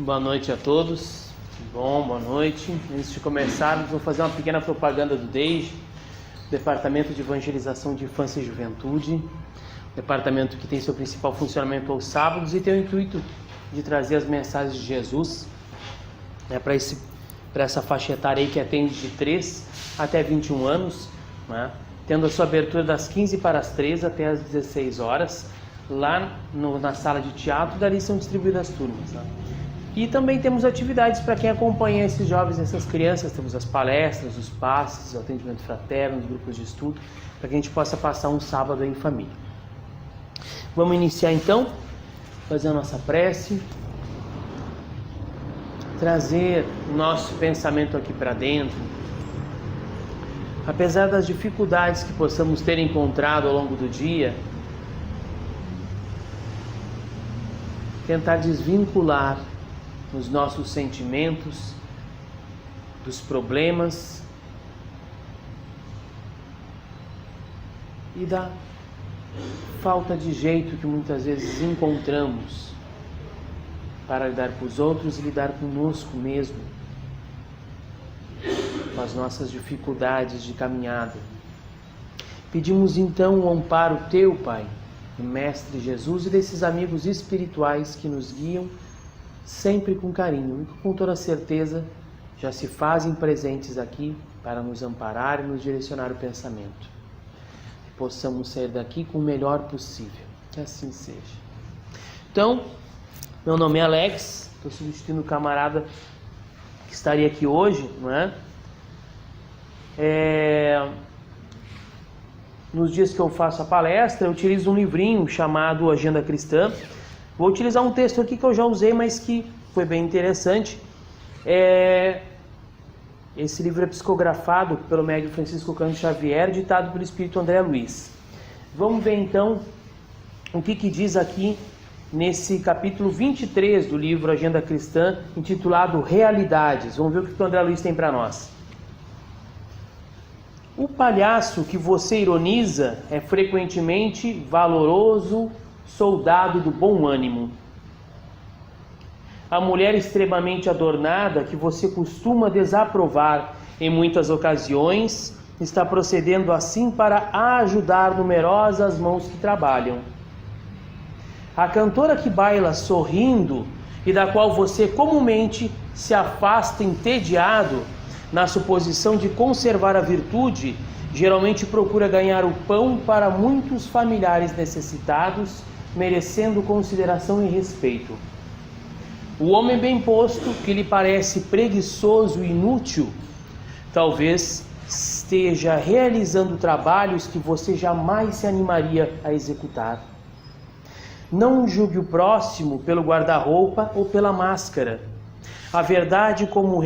Boa noite a todos. Boa noite. Antes de começarmos, vou fazer uma pequena propaganda do DEIJ, Departamento de Evangelização de Infância e Juventude, departamento que tem seu principal funcionamento aos sábados e tem o intuito de trazer as mensagens de Jesus para essa faixa etária aí que atende de 3 até 21 anos, né? Tendo a sua abertura das 15 para as 13 até as 16 horas, lá na sala de teatro. Dali são distribuídas as turmas, né? E também temos atividades para quem acompanha esses jovens, essas crianças. Temos as palestras, os passes, o atendimento fraterno, os grupos de estudo, para que a gente possa passar um sábado em família. Vamos iniciar então, fazer a nossa prece, trazer o nosso pensamento aqui para dentro. Apesar das dificuldades que possamos ter encontrado ao longo do dia, tentar desvincular os nossos sentimentos dos problemas e da falta de jeito que muitas vezes encontramos para lidar com os outros e lidar conosco mesmo, com as nossas dificuldades de caminhada. Pedimos então o amparo Teu, Pai, do Mestre Jesus e desses amigos espirituais que nos guiam sempre com carinho e com toda certeza já se fazem presentes aqui para nos amparar e nos direcionar o pensamento. Que possamos sair daqui com o melhor possível. Que assim seja. Então, meu nome é Alex, estou substituindo o camarada que estaria aqui hoje, não é? Nos dias que eu faço a palestra, eu utilizo um livrinho chamado Agenda Cristã. Vou utilizar um texto aqui que eu já usei, mas que foi bem interessante. Esse livro é psicografado pelo médium Francisco Cândido Xavier, ditado pelo Espírito André Luiz. Vamos ver então o que diz aqui nesse capítulo 23 do livro Agenda Cristã, intitulado Realidades. Vamos ver o que o André Luiz tem para nós. O palhaço que você ironiza é frequentemente valoroso soldado do bom ânimo. A mulher extremamente adornada que você costuma desaprovar em muitas ocasiões está procedendo assim para ajudar numerosas mãos que trabalham. A cantora que baila sorrindo e da qual você comumente se afasta entediado na suposição de conservar a virtude, geralmente procura ganhar o pão para muitos familiares necessitados, merecendo consideração e respeito. O homem bem posto, que lhe parece preguiçoso e inútil, talvez esteja realizando trabalhos que você jamais se animaria a executar. Não julgue o próximo pelo guarda-roupa ou pela máscara. A verdade, como o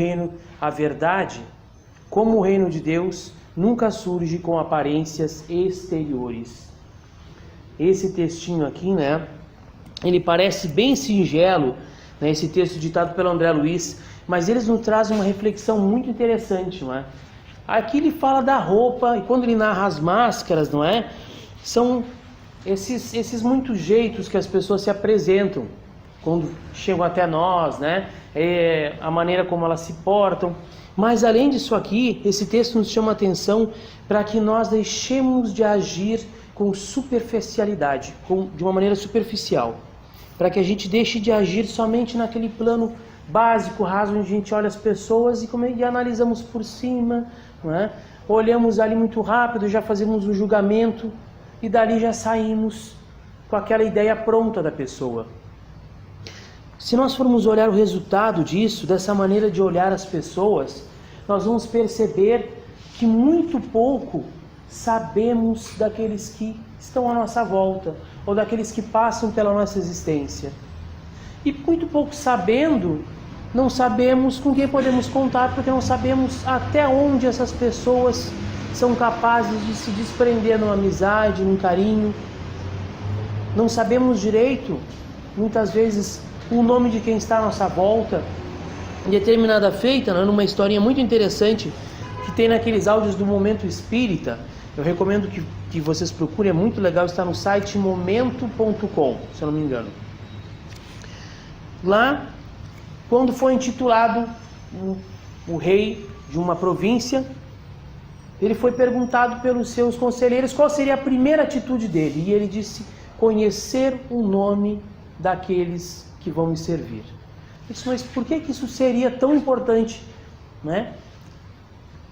reino de Deus, nunca surge com aparências exteriores. Esse textinho aqui, né, ele parece bem singelo, né, esse texto ditado pelo André Luiz, mas eles nos trazem uma reflexão muito interessante, não é? Aqui ele fala da roupa, e quando ele narra as máscaras, não é? São esses muitos jeitos que as pessoas se apresentam quando chegam até nós, né? A maneira como elas se portam. Mas além disso aqui, esse texto nos chama a atenção para que nós deixemos de agir com superficialidade, de uma maneira superficial, para que a gente deixe de agir somente naquele plano básico, raso, onde a gente olha as pessoas e analisamos por cima, não é? Olhamos ali muito rápido, já fazemos um julgamento e dali já saímos com aquela ideia pronta da pessoa. Se nós formos olhar o resultado disso, dessa maneira de olhar as pessoas, nós vamos perceber que muito pouco sabemos daqueles que estão à nossa volta, ou daqueles que passam pela nossa existência. E muito pouco sabendo, não sabemos com quem podemos contar, porque não sabemos até onde essas pessoas são capazes de se desprender numa amizade, num carinho. Não sabemos direito, muitas vezes, o nome de quem está à nossa volta. Em determinada feita, né, numa historinha muito interessante que tem naqueles áudios do Momento Espírita, eu recomendo que vocês procurem, é muito legal, está no site momento.com, se eu não me engano. Lá Quando foi intitulado o rei de uma província, ele foi perguntado pelos seus conselheiros qual seria a primeira atitude dele. E ele disse: conhecer o nome daqueles que vão me servir. Eu disse: mas por que isso seria tão importante, né?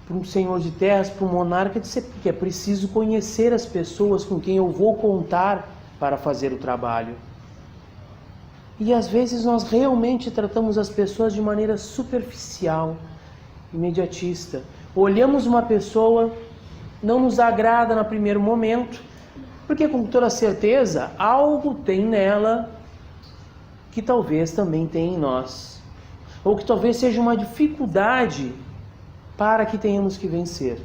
Para um senhor de terras, para um monarca? Disse: porque é preciso conhecer as pessoas com quem eu vou contar para fazer o trabalho. E às vezes nós realmente tratamos as pessoas de maneira superficial, imediatista. Olhamos uma pessoa, não nos agrada no primeiro momento, porque com toda certeza algo tem nela que talvez também tenha em nós, ou que talvez seja uma dificuldade para que tenhamos que vencer.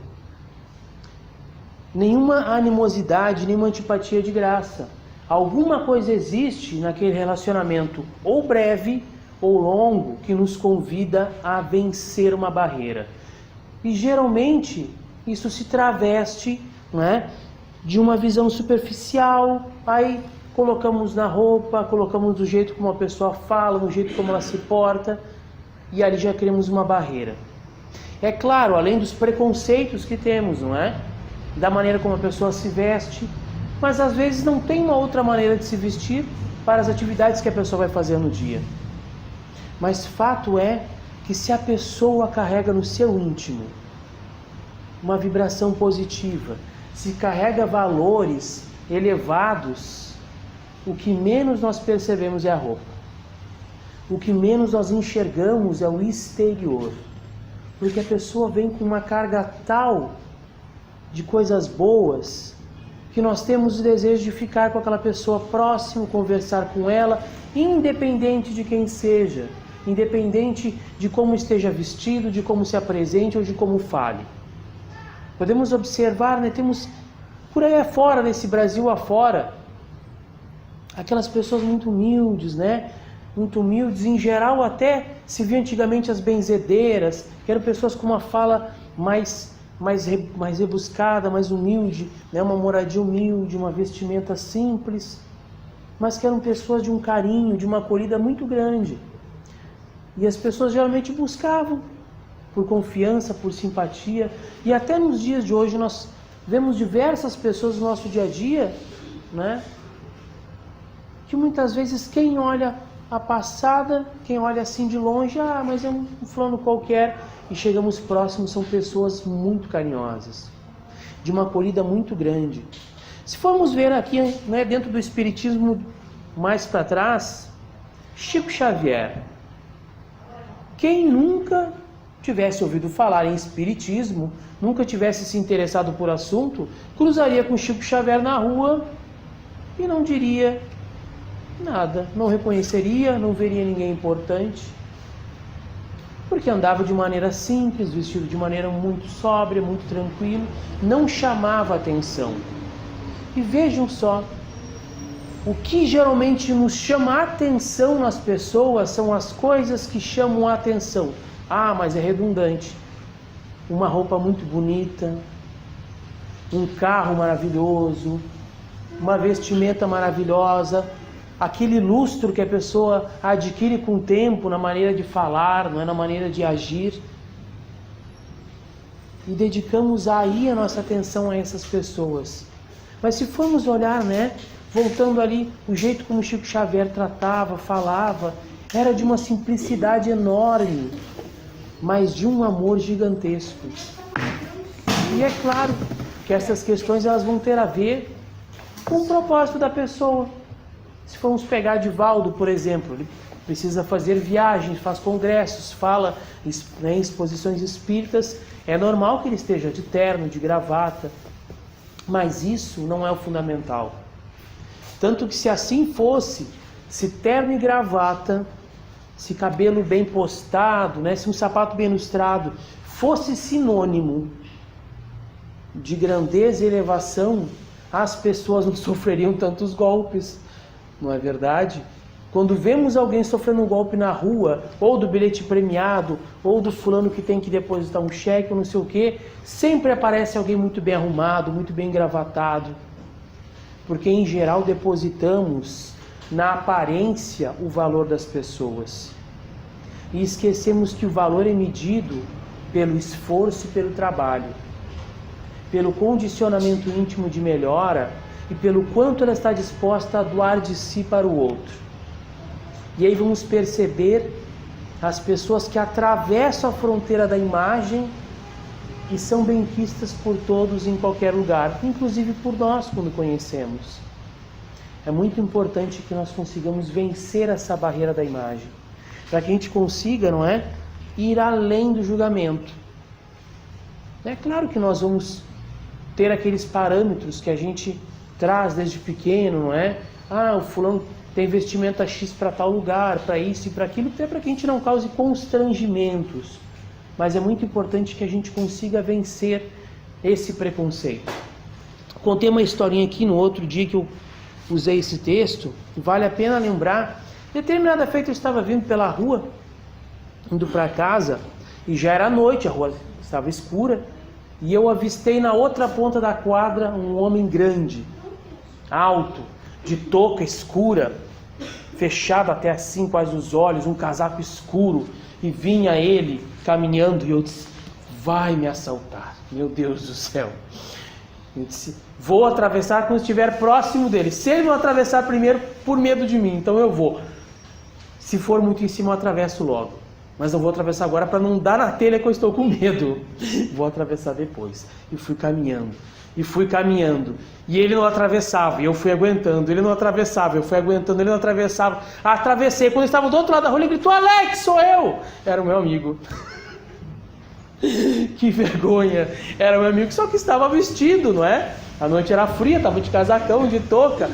Nenhuma animosidade, nenhuma antipatia de graça. Alguma coisa existe naquele relacionamento, ou breve ou longo, que nos convida a vencer uma barreira. E geralmente isso se traveste, não é, de uma visão superficial. Aí colocamos na roupa, colocamos do jeito como a pessoa fala, do jeito como ela se porta, e ali já criamos uma barreira. É claro, além dos preconceitos que temos, não é? Da maneira como a pessoa se veste, mas às vezes não tem uma outra maneira de se vestir para as atividades que a pessoa vai fazer no dia. Mas fato é que se a pessoa carrega no seu íntimo uma vibração positiva, se carrega valores elevados, o que menos nós percebemos é a roupa. O que menos nós enxergamos é o exterior. Porque a pessoa vem com uma carga tal de coisas boas que nós temos o desejo de ficar com aquela pessoa próximo, conversar com ela, independente de quem seja, independente de como esteja vestido, de como se apresente ou de como fale. Podemos observar, né, temos por aí afora, nesse Brasil afora, aquelas pessoas muito humildes, né? Muito humildes, em geral até se via antigamente as benzedeiras, que eram pessoas com uma fala mais rebuscada, mais humilde, né? Uma moradia humilde, uma vestimenta simples, mas que eram pessoas de um carinho, de uma acolhida muito grande. E as pessoas geralmente buscavam por confiança, por simpatia, e até nos dias de hoje nós vemos diversas pessoas no nosso dia a dia, né? Que muitas vezes quem olha a passada, quem olha assim de longe, mas é um fulano qualquer, e chegamos próximos, são pessoas muito carinhosas, de uma acolhida muito grande. Se formos ver aqui, né, dentro do Espiritismo mais para trás, Chico Xavier, quem nunca tivesse ouvido falar em Espiritismo, nunca tivesse se interessado por assunto, cruzaria com Chico Xavier na rua e não diria nada, não reconheceria, não veria ninguém importante, porque andava de maneira simples, vestido de maneira muito sóbria, muito tranquilo, não chamava atenção. E vejam só, o que geralmente nos chama a atenção nas pessoas são as coisas que chamam a atenção. Mas é redundante. Uma roupa muito bonita, um carro maravilhoso, uma vestimenta maravilhosa, aquele lustro que a pessoa adquire com o tempo na maneira de falar, não é, na maneira de agir. E dedicamos aí a nossa atenção a essas pessoas. Mas se formos olhar, né, voltando ali, o jeito como Chico Xavier tratava, falava, era de uma simplicidade enorme, mas de um amor gigantesco. E é claro que essas questões elas vão ter a ver com o propósito da pessoa. Se formos pegar Divaldo, por exemplo, ele precisa fazer viagens, faz congressos, fala em exposições espíritas, é normal que ele esteja de terno, de gravata, mas isso não é o fundamental. Tanto que se assim fosse, se terno e gravata, se cabelo bem postado, né, se um sapato bem lustrado fosse sinônimo de grandeza e elevação, as pessoas não sofreriam tantos golpes, não é verdade? Quando vemos alguém sofrendo um golpe na rua, ou do bilhete premiado, ou do fulano que tem que depositar um cheque, ou não sei o quê, sempre aparece alguém muito bem arrumado, muito bem engravatado, porque em geral depositamos na aparência o valor das pessoas. e esquecemos que o valor é medido pelo esforço e pelo trabalho, pelo condicionamento íntimo de melhora e pelo quanto ela está disposta a doar de si para o outro. E aí vamos perceber as pessoas que atravessam a fronteira da imagem e são benquistas por todos em qualquer lugar, inclusive por nós quando conhecemos. É muito importante que nós consigamos vencer essa barreira da imagem, para que a gente consiga, não é, ir além do julgamento. É claro que nós vamos ter aqueles parâmetros que a gente traz desde pequeno, não é? O fulano tem vestimenta X para tal lugar, para isso e para aquilo, até para que a gente não cause constrangimentos. Mas é muito importante que a gente consiga vencer esse preconceito. Contei uma historinha aqui no outro dia que eu usei esse texto, vale a pena lembrar. Determinada feita eu estava vindo pela rua, indo para casa, e já era noite, a rua estava escura, e eu avistei na outra ponta da quadra um homem grande, alto, de touca escura, fechado até assim quase os olhos, um casaco escuro, e vinha ele caminhando, e eu disse: vai me assaltar, meu Deus do céu. Eu disse: vou atravessar quando estiver próximo dele. Se ele não atravessar primeiro, por medo de mim, então eu vou. Se for muito em cima, eu atravesso logo. Mas não vou atravessar agora para não dar na telha que eu estou com medo. Vou atravessar depois. E fui caminhando. E fui caminhando. E ele não atravessava. E eu fui aguentando. Ele não atravessava. Eu fui aguentando. Ele não atravessava. Atravessei. Quando ele estava do outro lado da rua, ele gritou: Alex, sou eu! Era o meu amigo. Que vergonha. Era o meu amigo, só que estava vestido, não é? A noite era fria, estava de casacão, de touca.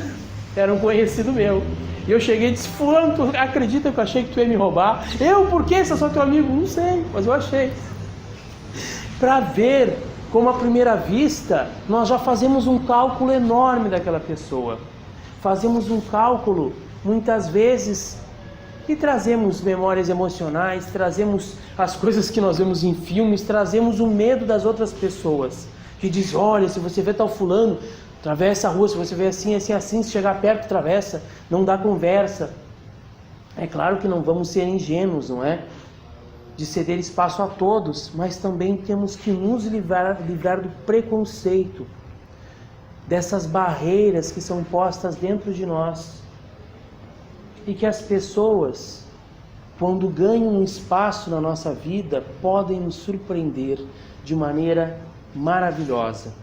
Era um conhecido meu. E eu cheguei e disse: fulano, tu acredita que eu achei que tu ia me roubar? Eu, por quê? Se eu sou teu amigo? Não sei, mas eu achei. Para ver como à primeira vista nós já fazemos um cálculo enorme daquela pessoa. Fazemos um cálculo, muitas vezes, e trazemos memórias emocionais, trazemos as coisas que nós vemos em filmes, trazemos o medo das outras pessoas. Que diz: olha, se você vê tal fulano, atravessa a rua, se você vê assim, assim, assim, se chegar perto, atravessa, não dá conversa. É claro que não vamos ser ingênuos, não é? De ceder espaço a todos, mas também temos que nos livrar do preconceito, dessas barreiras que são postas dentro de nós. E que as pessoas, quando ganham um espaço na nossa vida, podem nos surpreender de maneira maravilhosa,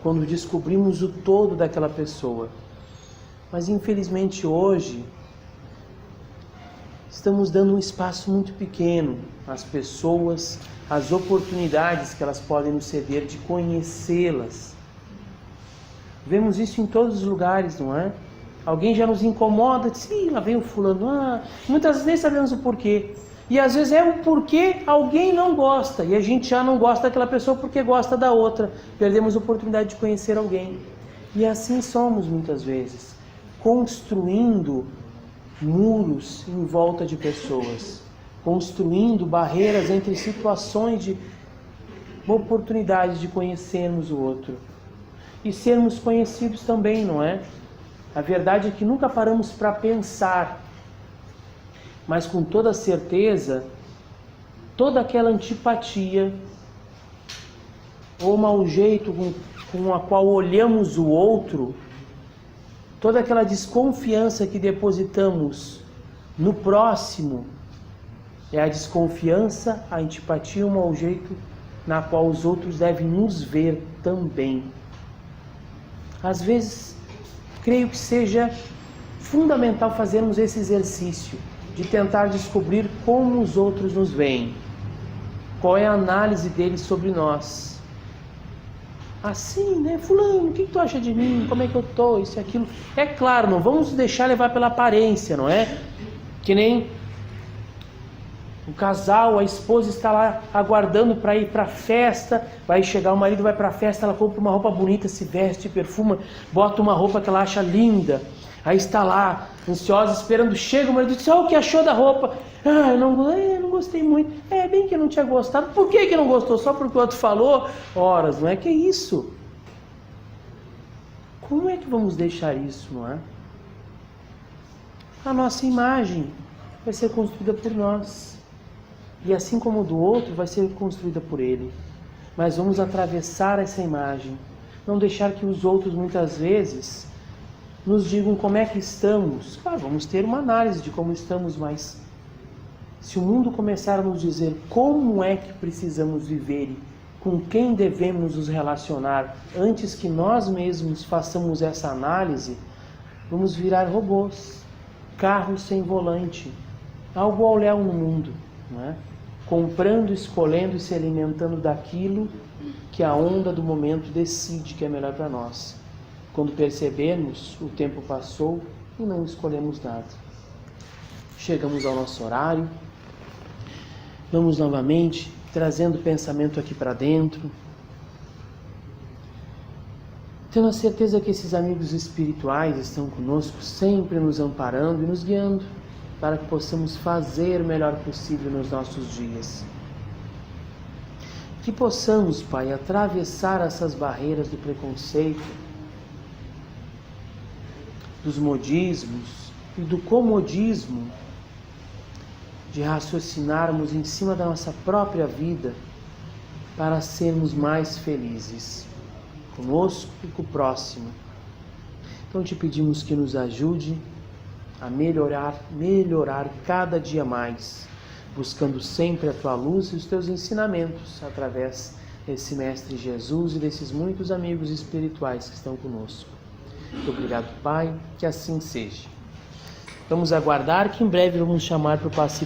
quando descobrimos o todo daquela pessoa. Mas infelizmente hoje estamos dando um espaço muito pequeno às pessoas, às oportunidades que elas podem nos ceder de conhecê-las. Vemos isso em todos os lugares, não é? Alguém já nos incomoda, diz: ih, lá vem o fulano. Muitas vezes nem sabemos o porquê. E às vezes é o porquê alguém não gosta, e a gente já não gosta daquela pessoa porque gosta da outra. Perdemos a oportunidade de conhecer alguém. E assim somos muitas vezes, construindo muros em volta de pessoas, construindo barreiras entre situações de oportunidades de conhecermos o outro. E sermos conhecidos também, não é? A verdade é que nunca paramos para pensar, mas com toda certeza, toda aquela antipatia ou mau jeito com a qual olhamos o outro, toda aquela desconfiança que depositamos no próximo, é a desconfiança, a antipatia, o mau jeito na qual os outros devem nos ver também. Às vezes, creio que seja fundamental fazermos esse exercício de tentar descobrir como os outros nos veem, qual é a análise deles sobre nós. Assim, né? Fulano, o que tu acha de mim? Como é que eu tô? Isso e aquilo. É claro, não vamos deixar levar pela aparência, não é? Que nem o casal, a esposa está lá aguardando para ir para a festa, vai chegar, o marido vai para a festa, ela compra uma roupa bonita, se veste, perfuma, bota uma roupa que ela acha linda, aí está lá, ansiosa, esperando, chega o marido e diz: o que achou da roupa? Eu não gostei muito. Bem que eu não tinha gostado. Por que não gostou? Só porque o outro falou? Horas, não é? Que isso? Como é que vamos deixar isso, não é? A nossa imagem vai ser construída por nós. E assim como o do outro, vai ser construída por ele. Mas vamos atravessar essa imagem. Não deixar que os outros, muitas vezes, nos digam como é que estamos. Claro, vamos ter uma análise de como estamos, mas se o mundo começar a nos dizer como é que precisamos viver e com quem devemos nos relacionar antes que nós mesmos façamos essa análise, vamos virar robôs, carros sem volante, algo ao léu no mundo, não é? Comprando, escolhendo e se alimentando daquilo que a onda do momento decide que é melhor para nós. Quando percebermos, o tempo passou e não escolhemos nada. Chegamos ao nosso horário. Vamos novamente trazendo o pensamento aqui para dentro. Tendo a certeza que esses amigos espirituais estão conosco, sempre nos amparando e nos guiando, para que possamos fazer o melhor possível nos nossos dias. Que possamos, Pai, atravessar essas barreiras do preconceito, dos modismos e do comodismo, de raciocinarmos em cima da nossa própria vida para sermos mais felizes, conosco e com o próximo. Então te pedimos que nos ajude a melhorar cada dia mais, buscando sempre a Tua luz e os Teus ensinamentos através desse Mestre Jesus e desses muitos amigos espirituais que estão conosco. Muito obrigado, Pai, que assim seja. Vamos aguardar que em breve vamos chamar para o passe